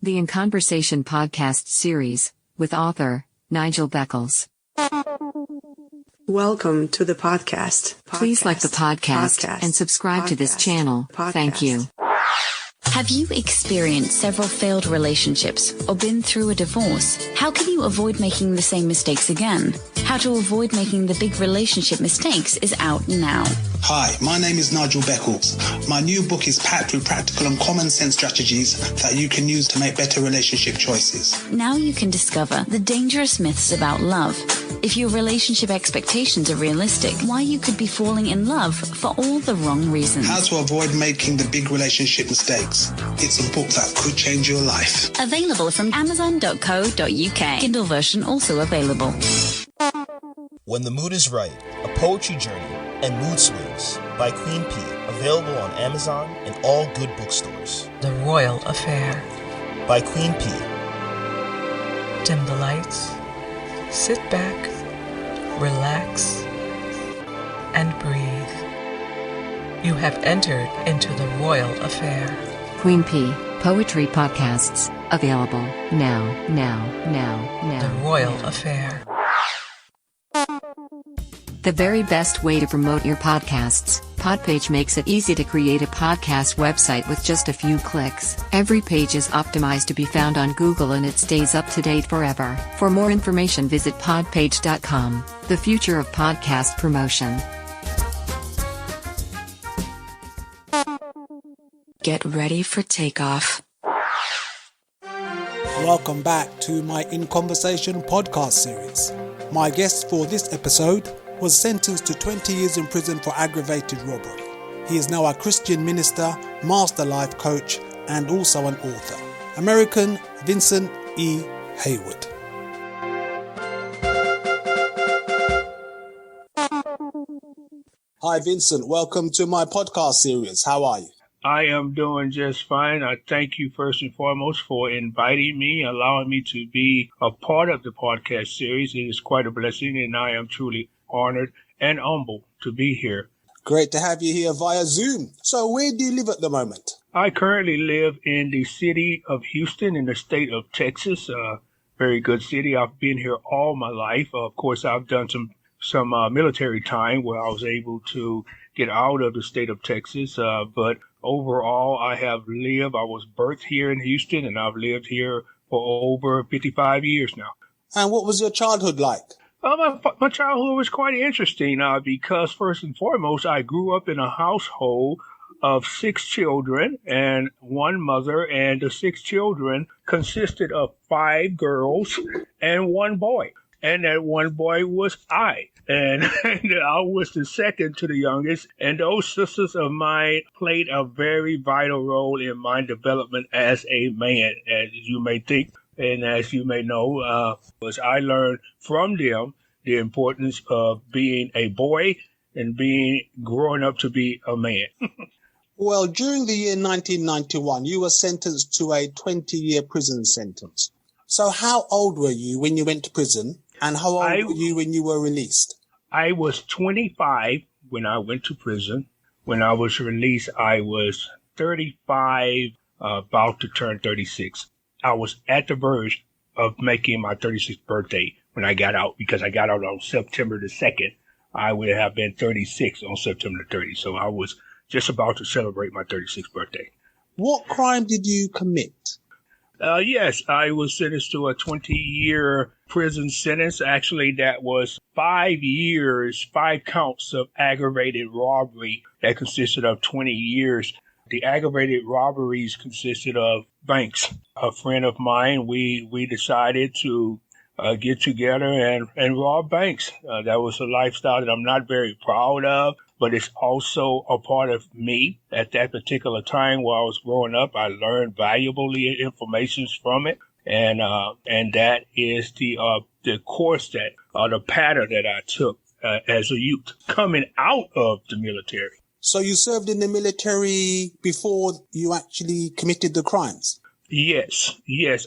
The In Conversation podcast series, with author Nigel Beckles. Welcome to the podcast. Please like the podcast and subscribe to this channel. Thank you. Have you experienced several failed relationships or been through a divorce? How can you avoid making the same mistakes again? How to avoid making the big relationship mistakes is out now. Hi, my name is Nigel Beckles. My new book is packed with practical and common sense strategies that you can use to make better relationship choices. Now you can discover the dangerous myths about love. If your relationship expectations are realistic, why you could be falling in love for all the wrong reasons. How to avoid making the big relationship mistakes. It's a book that could change your life. Available from amazon.co.uk. Kindle version also available. When the Mood is Right, A Poetry Journey and Mood Swings by Queen P. Available on Amazon and all good bookstores. The Royal Affair by Queen P. Dim the lights, sit back, relax, and breathe. You have entered into the Royal Affair. Queen P. Poetry podcasts. Available now. The Royal Affair. The very best way to promote your podcasts. Podpage makes it easy to create a podcast website with just a few clicks. Every page is optimized to be found on Google and it stays up to date forever. For more information, visit podpage.com. The future of podcast promotion. Get ready for takeoff. Welcome back to my In Conversation podcast series. My guest for this episode was sentenced to 20 years in prison for aggravated robbery. He is now a Christian minister, master life coach, and also an author. American Vincent E. Haywood. Hi Vincent, welcome to my podcast series. How are you? I am doing just fine. I thank you first and foremost for inviting me, allowing me to be a part of the podcast series. It is quite a blessing, and I am truly honored and humbled to be here. Great to have you here via Zoom. So where do you live at the moment? I currently live in the city of Houston in the state of Texas. Very good city. I've been here all my life. Of course, I've done some military time where I was able to get out of the state of Texas. But overall, I was birthed here in Houston, and I've lived here for over 55 years now. And what was your childhood like? My childhood was quite interesting because first and foremost, I grew up in a household of 6 children and one mother, and the 6 children consisted of 5 girls and 1 boy. And that 1 boy was I. And I was the second to the youngest. And those sisters of mine played a very vital role in my development as a man, as you may think. And as you may know, was I learned from them the importance of being a boy and growing up to be a man. Well, during the year 1991, you were sentenced to a 20-year prison sentence. So how old were you when you went to prison, and how old were you when you were released? I was 25 when I went to prison. When I was released, I was 35, about to turn 36. I was at the verge of making my 36th birthday when I got out, because I got out on September the 2nd. I would have been 36 on September the 30th. So I was just about to celebrate my 36th birthday. What crime did you commit? Yes, I was sentenced to a 20-year prison sentence. Actually, that was 5 years, 5 counts of aggravated robbery that consisted of 20 years. The aggravated robberies consisted of banks. A friend of mine, we decided to get together and rob banks. That was a lifestyle that I'm not very proud of, but it's also a part of me. At that particular time while I was growing up, I learned valuable information from it. And that is the course the pattern that I took as a youth coming out of the military. So you served in the military before you actually committed the crimes? Yes.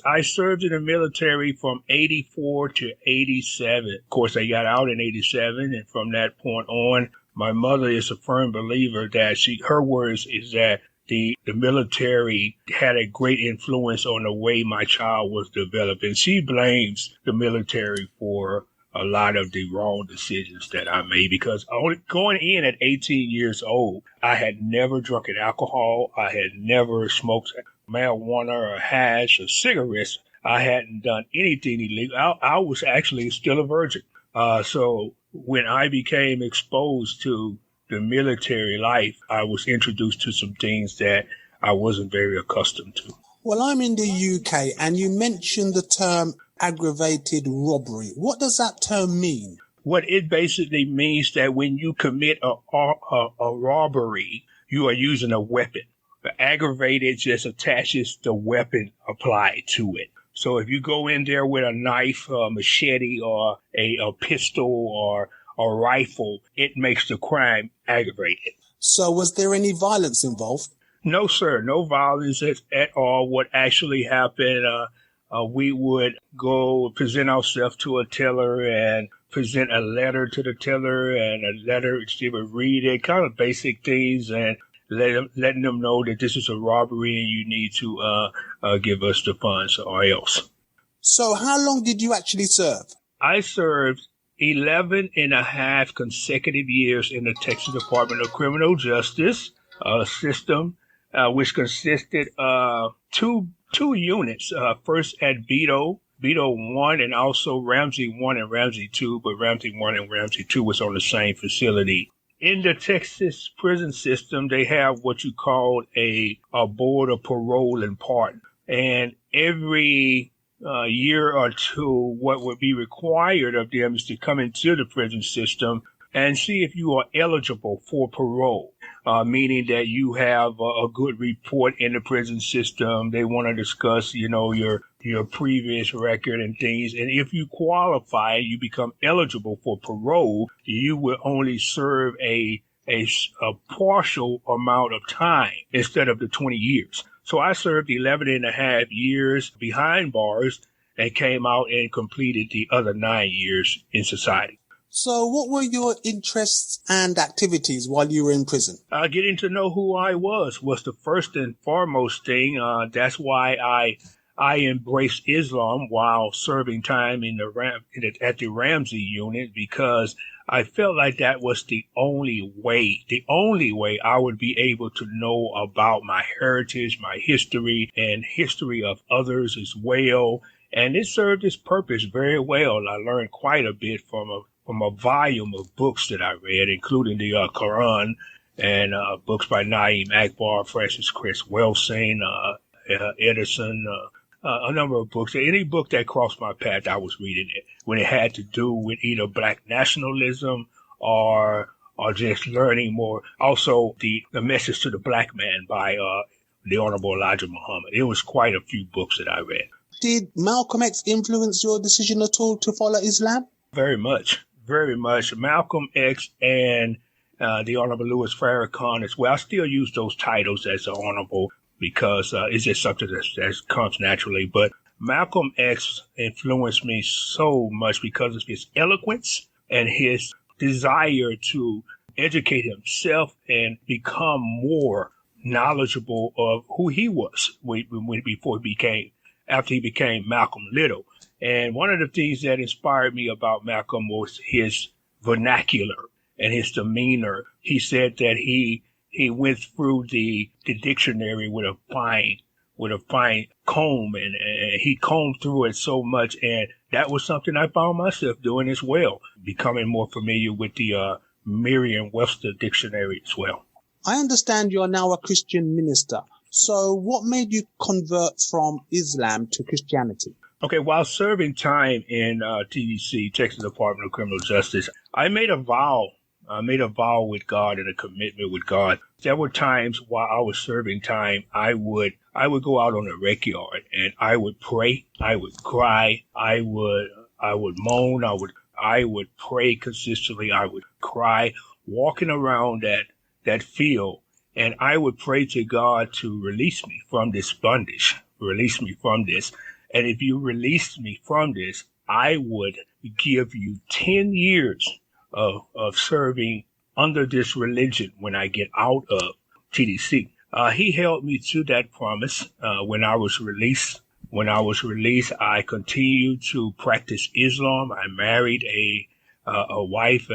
I served in the military from 84 to 87. Of course, I got out in 87, and from that point on, my mother is a firm believer that her words is that the military had a great influence on the way my child was developing. She blames the military for a lot of the wrong decisions that I made because going in at 18 years old, I had never drunk alcohol. I had never smoked marijuana or hash or cigarettes. I hadn't done anything illegal. I was actually still a virgin. So when I became exposed to the military life, I was introduced to some things that I wasn't very accustomed to. Well, I'm in the UK and you mentioned the term aggravated robbery. What does that term mean? What it basically means that when you commit a robbery, you are using a weapon. The aggravated just attaches the weapon applied to it. So if you go in there with a knife, a machete, or a pistol, or a rifle, it makes the crime aggravated. So was there any violence involved? No, sir. No violence at all. What actually happened, we would go present ourselves to a teller and present a letter to the teller, and a letter, she would read it, kind of basic things, and letting them know that this is a robbery and you need to give us the funds or else. So how long did you actually serve? I served 11 and a half consecutive years in the Texas Department of Criminal Justice system, which consisted of two units. First at Beto 1 and also Ramsey 1 and Ramsey 2, but Ramsey 1 and Ramsey 2 was on the same facility. In the Texas prison system, they have what you call a board of parole and pardon. And every year or two, what would be required of them is to come into the prison system and see if you are eligible for parole, meaning that you have a good report in the prison system. They want to discuss, your previous record and things. And if you qualify, you become eligible for parole, you will only serve a partial amount of time instead of the 20 years. So I served 11 and a half years behind bars and came out and completed the other 9 years in society. So what were your interests and activities while you were in prison? Getting to know who I was the first and foremost thing. That's why I embraced Islam while serving time at the Ramsey unit, because I felt like that was the only way I would be able to know about my heritage, my history, and history of others as well. And it served its purpose very well. I learned quite a bit from a volume of books that I read, including the Quran and books by Naeem Akbar, Francis Chris Welsing, Edison, a number of books. Any book that crossed my path, I was reading it when it had to do with either black nationalism or just learning more. Also, the Message to the Black Man by the Honorable Elijah Muhammad. It was quite a few books that I read. Did Malcolm X influence your decision at all to follow Islam? Very much. Very much. Malcolm X and the Honorable Louis Farrakhan as well. I still use those titles as the Honorable because it's just something that comes naturally. But Malcolm X influenced me so much because of his eloquence and his desire to educate himself and become more knowledgeable of who he was after he became Malcolm Little. And one of the things that inspired me about Malcolm was his vernacular and his demeanor. He said that he went through the dictionary with a fine comb, and he combed through it so much. And that was something I found myself doing as well, becoming more familiar with the Merriam-Webster dictionary as well. I understand you're now a Christian minister. So what made you convert from Islam to Christianity? Okay, while serving time in TDC, Texas Department of Criminal Justice, I made a vow. I made a vow with God and a commitment with God. There were times while I was serving time, I would go out on the rec yard and I would pray, I would cry, I would moan, I would pray consistently, I would cry, walking around that field, and I would pray to God to release me from this bondage, release me from this. And if you release me from this, I would give you 10 years of serving under this religion when I get out of TDC. He held me to that promise when I was released. When I was released, I continued to practice Islam. I married a wife.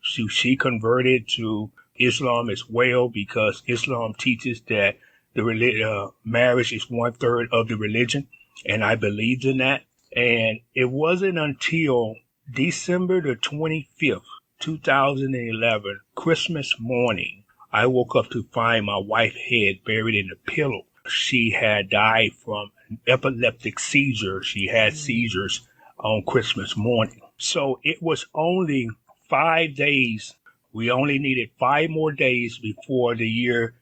She converted to Islam as well, because Islam teaches that the marriage is 1/3 of the religion, and I believed in that. And it wasn't until December the 25th, 2011, Christmas morning, I woke up to find my wife's head buried in the pillow. She had died from an epileptic seizure. She had seizures on Christmas morning. So it was only 5 days. We only needed 5 more days before the year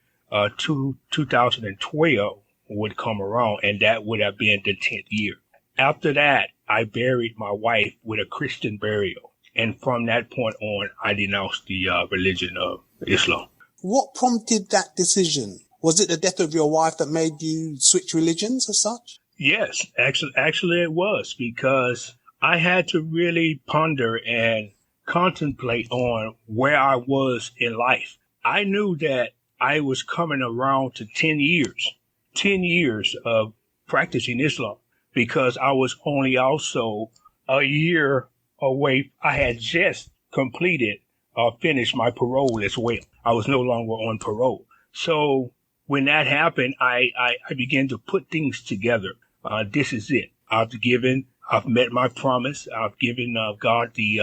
2012 would come around, and that would have been the 10th year. After that, I buried my wife with a Christian burial. And from that point on, I denounced the religion of Islam. What prompted that decision? Was it the death of your wife that made you switch religions as such? Yes, actually it was, because I had to really ponder and contemplate on where I was in life. I knew that I was coming around to 10 years of practicing Islam, because I was only also a year away. I had just completed or finished my parole as well. I was no longer on parole. So when that happened, I began to put things together. This is it. I've met my promise. I've given God the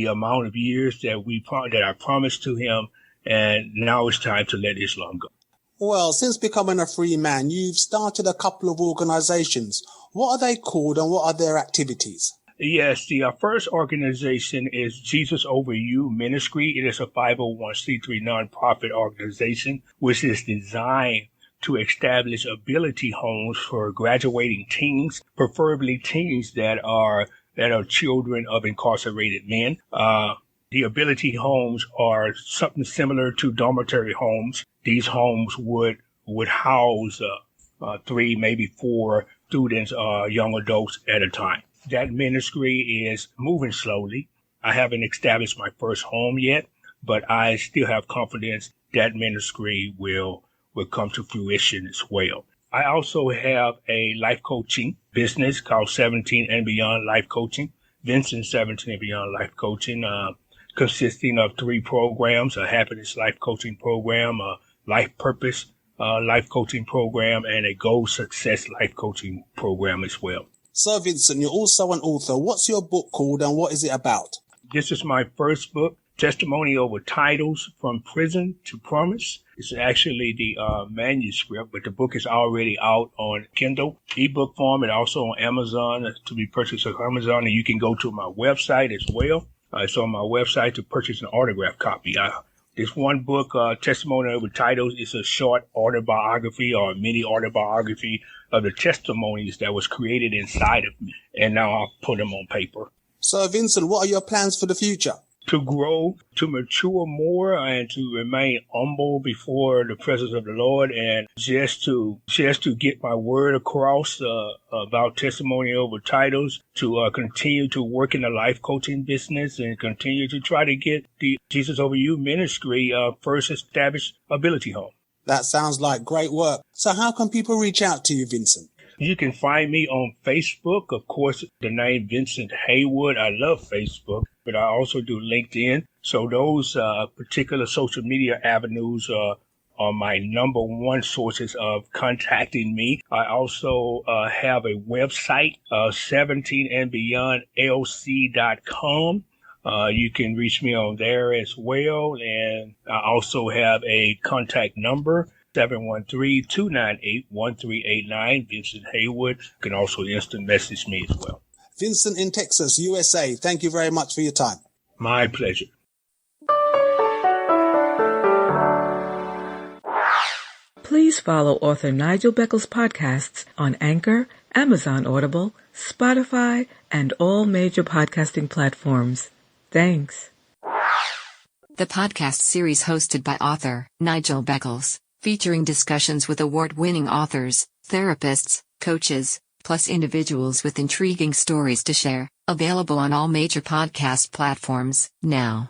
amount of years that I promised to him. And now it's time to let Islam go. Well, since becoming a free man, you've started a couple of organizations. What are they called and what are their activities? Yes, the first organization is Jesus Over You Ministry. It is a 501c3 nonprofit organization, which is designed to establish ability homes for graduating teens, preferably teens that are children of incarcerated men. The ability homes are something similar to dormitory homes. These homes would house 3, maybe 4 students or young adults at a time. That ministry is moving slowly. I haven't established my first home yet, but I still have confidence that ministry will come to fruition as well. I also have a life coaching business called 17 and Beyond Life Coaching, Vincent 17 and Beyond Life Coaching, consisting of 3 programs: a happiness life coaching program, a life purpose life coaching program, and a goal success life coaching program as well. So, Vincent, you're also an author. What's your book called and what is it about? This is my first book, Testimony Over Titles, From Prison to Promise. It's actually the manuscript, but the book is already out on Kindle, ebook form, and also on Amazon, to be purchased on Amazon. And you can go to my website as well. It's on my website to purchase an autographed copy. This one book, Testimony Over Titles, is a short autobiography or mini autobiography of the testimonies that was created inside of me. And now I'll put them on paper. So, Vincent, what are your plans for the future? To grow, to mature more, and to remain humble before the presence of the Lord, and just to get my word across about Testimony Over Titles, to continue to work in the life coaching business, and continue to try to get the Jesus Over You ministry first established ability home. That sounds like great work. So how can people reach out to you, Vincent? You can find me on Facebook, of course, the name Vincent Haywood. I love Facebook, but I also do LinkedIn. So those particular social media avenues are my number one sources of contacting me. I also have a website, 17andbeyondlc.com. You can reach me on there as well. And I also have a contact number, 713-298-1389, Vincent Haywood. You can also instant message me as well. Vincent in Texas, USA, thank you very much for your time. My pleasure. Please follow author Nigel Beckles' podcasts on Anchor, Amazon Audible, Spotify, and all major podcasting platforms. Thanks. The podcast series hosted by author Nigel Beckles, featuring discussions with award-winning authors, therapists, coaches, plus individuals with intriguing stories to share, available on all major podcast platforms, now.